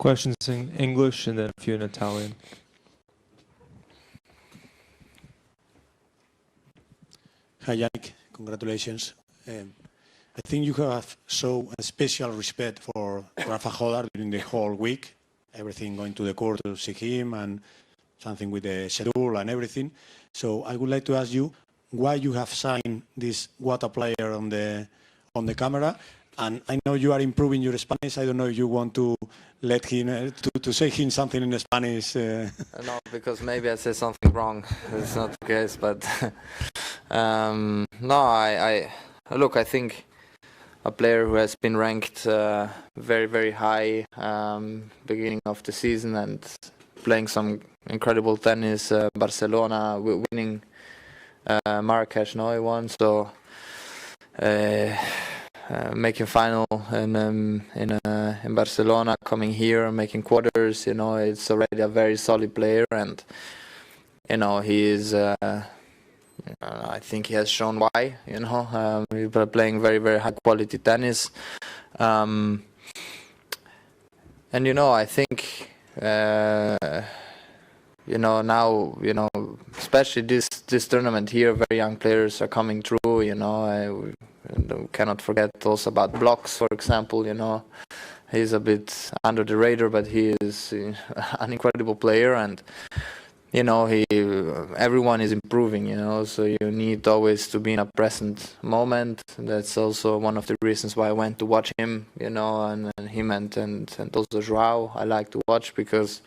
Questions in English and then a few in Italian. Hi, Jannik. Congratulations. I think you have shown a special respect for Rafael Jodar during the whole week. Everything going to the court to see him and something with the schedule and everything. So I would like to ask you why you have signed this What a Player on the camera. And I know you are improving your Spanish. I don't know if you want to let him to say him something in Spanish. No, because maybe I said something wrong. It's not the case, but no, I look. I think a player who has been ranked very, very high beginning of the season and playing some incredible tennis. Barcelona winning Marrakesh, no, he won. So. Making final in Barcelona, coming here, making quarters, it's already a very solid player, and he is. I think he has shown why. He's playing very, very high quality tennis, and I think now especially this tournament here, very young players are coming through. We cannot forget also about Blocks, for example. He's a bit under the radar, but he is an incredible player, and everyone is improving. So you need always to be in a present moment. That's also one of the reasons why I went to watch him. And him and also Joao I like to watch, because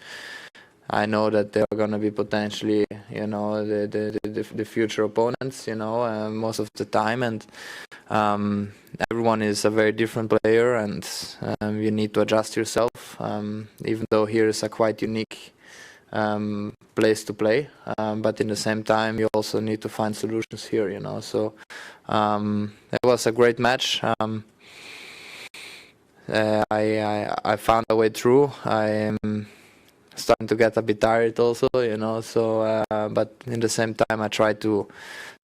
I know that they are going to be potentially, the future opponents, most of the time, and everyone is a very different player, and you need to adjust yourself. Even though here is a quite unique place to play, but in the same time you also need to find solutions here. So it was a great match. I found a way through. I am starting to get a bit tired also, so but in the same time I try to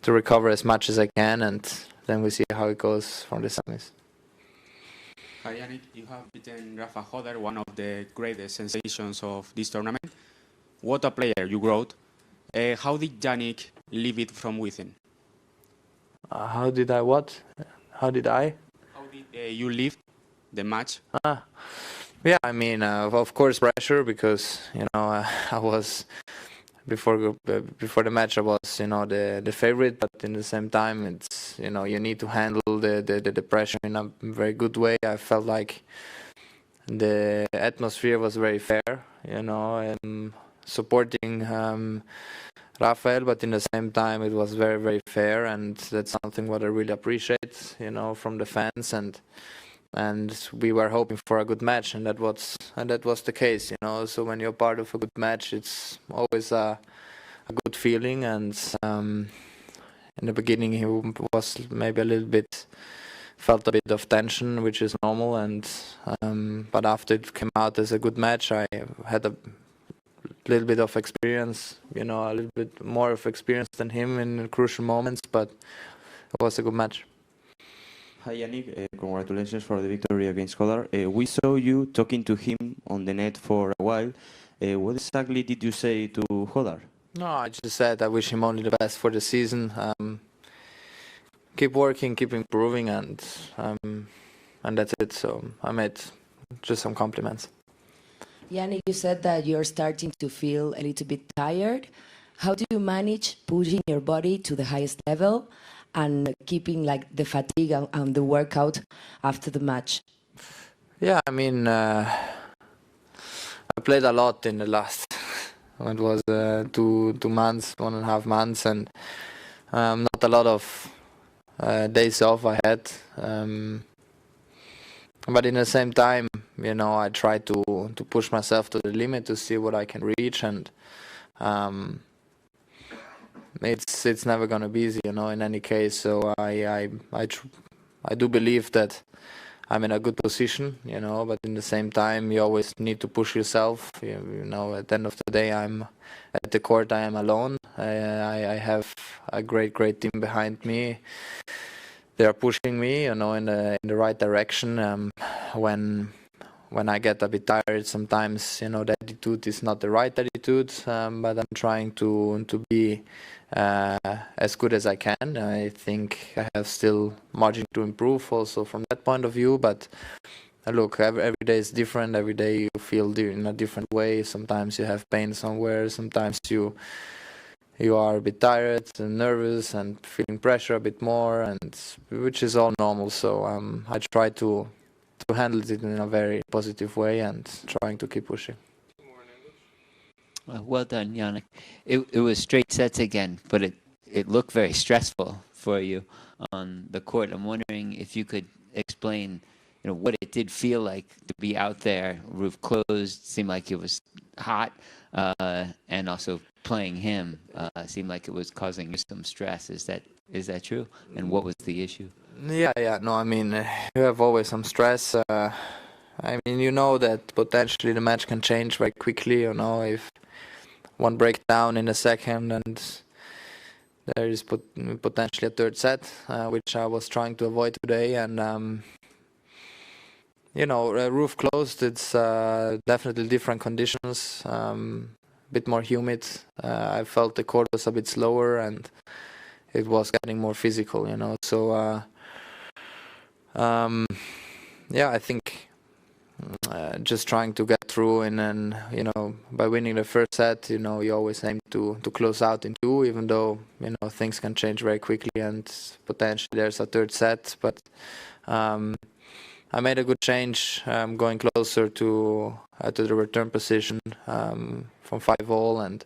recover as much as I can, and then we see how it goes from the semis. Hi Jannik, you have beaten Rafa Jodar, one of the greatest sensations of this tournament. What a player you wrote. How did Jannik leave it from within? How did I what? How did I? How did you leave the match? Yeah, I mean, of course, pressure, because I was before the match I was the favorite, but in the same time it's you need to handle the pressure in a very good way. I felt like the atmosphere was very fair, and supporting Rafael, but in the same time it was very, very fair, and that's something what I really appreciate, from the fans, and we were hoping for a good match, and that was the case. So when you're part of a good match, it's always a good feeling, and in the beginning he was maybe a little bit, felt a bit of tension, which is normal, and but after it came out as a good match, I had a little bit of experience, a little bit more of experience than him in crucial moments, but it was a good match. Hi Jannik, congratulations for the victory against Jodar. We saw you talking to him on the net for a while. What exactly did you say to Jodar? No, I just said I wish him only the best for the season. Keep working, keep improving, and that's it. So I made just some compliments. Jannik, you said that you're starting to feel a little bit tired. How do you manage pushing your body to the highest level and keeping the fatigue and the workout after the match? Yeah, I mean, I played a lot in the last, it was 2 months, 1.5 months, and not a lot of days off I had. But in the same time, I try to push myself to the limit to see what I can reach, and it's never gonna be easy, in any case. So I do believe that I'm in a good position, but in the same time you always need to push yourself. At the end of the day, I'm at the court, I am alone. I have a great team behind me. They are pushing me, in the right direction. When when I get a bit tired, sometimes the attitude is not the right attitude, but I'm trying to be as good as I can. I think I have still margin to improve also from that point of view, but look, every day is different. Every day you feel in a different way. Sometimes you have pain somewhere, sometimes you are a bit tired and nervous and feeling pressure a bit more, and which is all normal. So I try to handle it in a very positive way and trying to keep pushing. Well done, Jannik. It was straight sets again, but it looked very stressful for you on the court. I'm wondering if you could explain, what it did feel like to be out there, roof closed, seemed like it was hot, and also playing him seemed like it was causing you some stress. Is that true? And what was the issue? Yeah. No, I mean, you have always some stress. I mean, you know that potentially the match can change very quickly. If one breakdown in a second and there is potentially a third set, which I was trying to avoid today. And roof closed. It's definitely different conditions. A bit more humid. I felt the court was a bit slower and it was getting more physical. So. I think just trying to get through, and then by winning the first set, you always aim to close out in 2, even though things can change very quickly and potentially there's a third set. But I made a good change, going closer to the return position from 5-all, and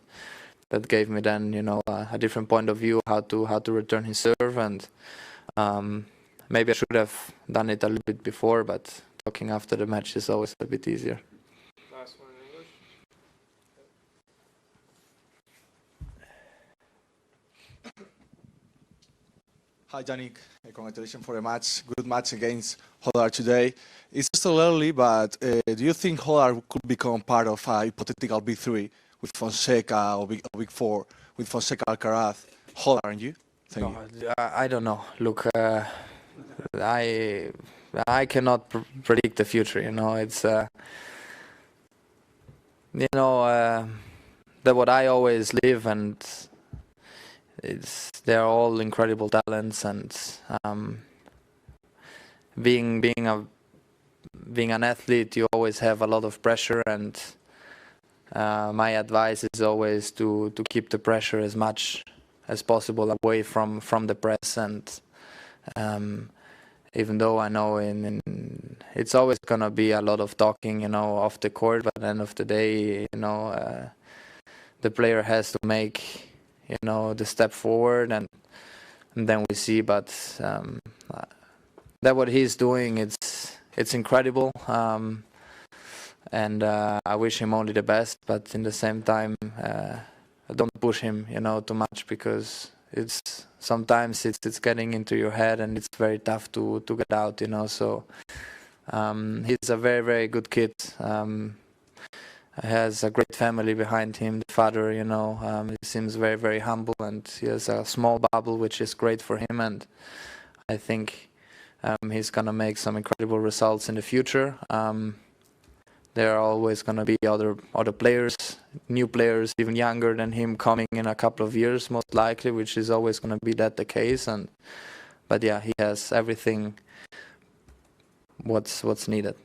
that gave me then a different point of view how to return his serve. And maybe I should have done it a little bit before, but talking after the match is always a bit easier. Last one in English. Hi, Jannik. Congratulations for the match. Good match against Jodar today. It's still early, but do you think Jodar could become part of a hypothetical Big 3 with Fonseca or Big 4 with Fonseca, Alcaraz, Jodar, and you? Thank you. I don't know. Look, I cannot predict the future. It's that what I always live, and they're all incredible talents, and being an athlete, you always have a lot of pressure, and my advice is always to keep the pressure as much as possible away from the press. And even though I know it's always gonna be a lot of talking, off the court, but at the end of the day, the player has to make, the step forward, and then we see. But that what he's doing, it's incredible, and I wish him only the best. But in the same time, don't push him, too much, because sometimes it's getting into your head and it's very tough to get out, So he's a very, very good kid. Has a great family behind him. The father, he seems very, very humble, and he has a small bubble, which is great for him. And I think he's gonna make some incredible results in the future. There are always going to be other players, new players, even younger than him, coming in a couple of years, most likely, which is always going to be the case. But yeah, he has everything what's needed.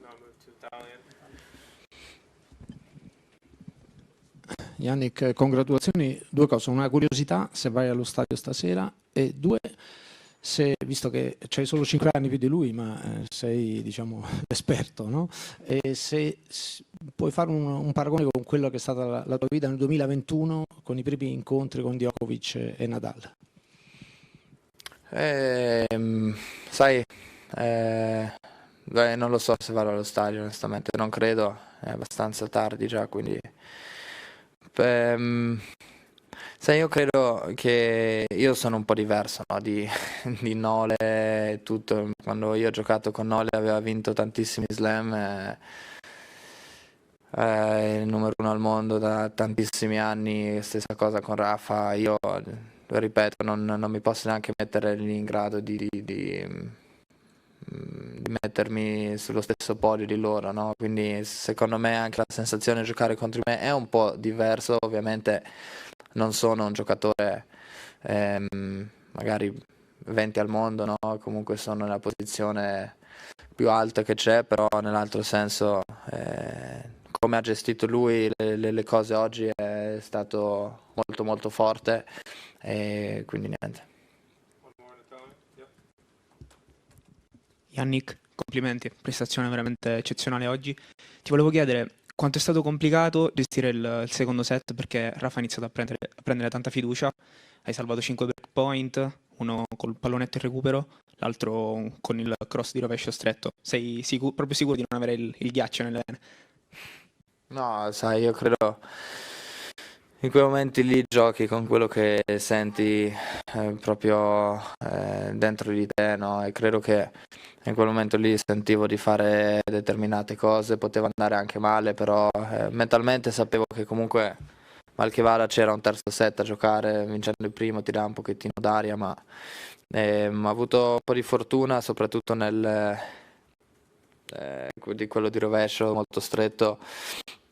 Now move to Italian. Jannik, congratulazioni. 2 cose: una curiosità, se vai allo stadio stasera, e 2, visto che c'hai solo 5 anni più di lui, ma sei, l'esperto, no? E se puoi fare un paragone con quello che è stata la tua vita nel 2021, con i primi incontri con Djokovic e Nadal. Sai, non lo so se vado allo stadio, onestamente, non credo, è abbastanza tardi già, quindi... Sai, io credo che io sono un po' diverso, no? di Nole e tutto. Quando io ho giocato con Nole aveva vinto tantissimi slam, il numero 1 al mondo da tantissimi anni, stessa cosa con Rafa. Io, ripeto, non mi posso neanche mettere lì in grado di di mettermi sullo stesso podio di loro, no? Quindi secondo me anche la sensazione di giocare contro me è un po' diverso, ovviamente non sono un giocatore magari 20 al mondo, no? Comunque sono nella posizione più alta che c'è, però nell'altro senso come ha gestito lui le cose oggi è stato molto molto forte e quindi niente. One more in Italian. Yep. Jannik, complimenti, prestazione veramente eccezionale oggi. Ti volevo chiedere quanto è stato complicato gestire il secondo set perché Rafa ha iniziato a prendere tanta fiducia, hai salvato 5 break point, uno col pallonetto in recupero, l'altro con il cross di rovescio stretto. Sei proprio sicuro di non avere il ghiaccio nelle vene? No, sai, io credo in quei momenti lì giochi con quello che senti proprio dentro di te, no? E credo che in quel momento lì sentivo di fare determinate cose, poteva andare anche male, però mentalmente sapevo che comunque mal che vada c'era un terzo set a giocare, vincendo il primo tirava un pochettino d'aria, ma ho avuto un po' di fortuna, soprattutto di quello di rovescio molto stretto.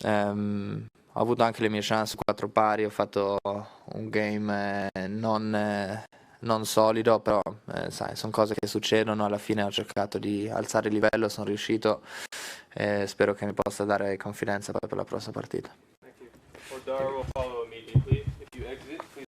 Ho avuto anche le mie chance 4 pari, ho fatto un game non solido, però sai, sono cose che succedono, alla fine ho cercato di alzare il livello, sono riuscito e spero che mi possa dare confidenza poi per la prossima partita. Thank you. Jodar will follow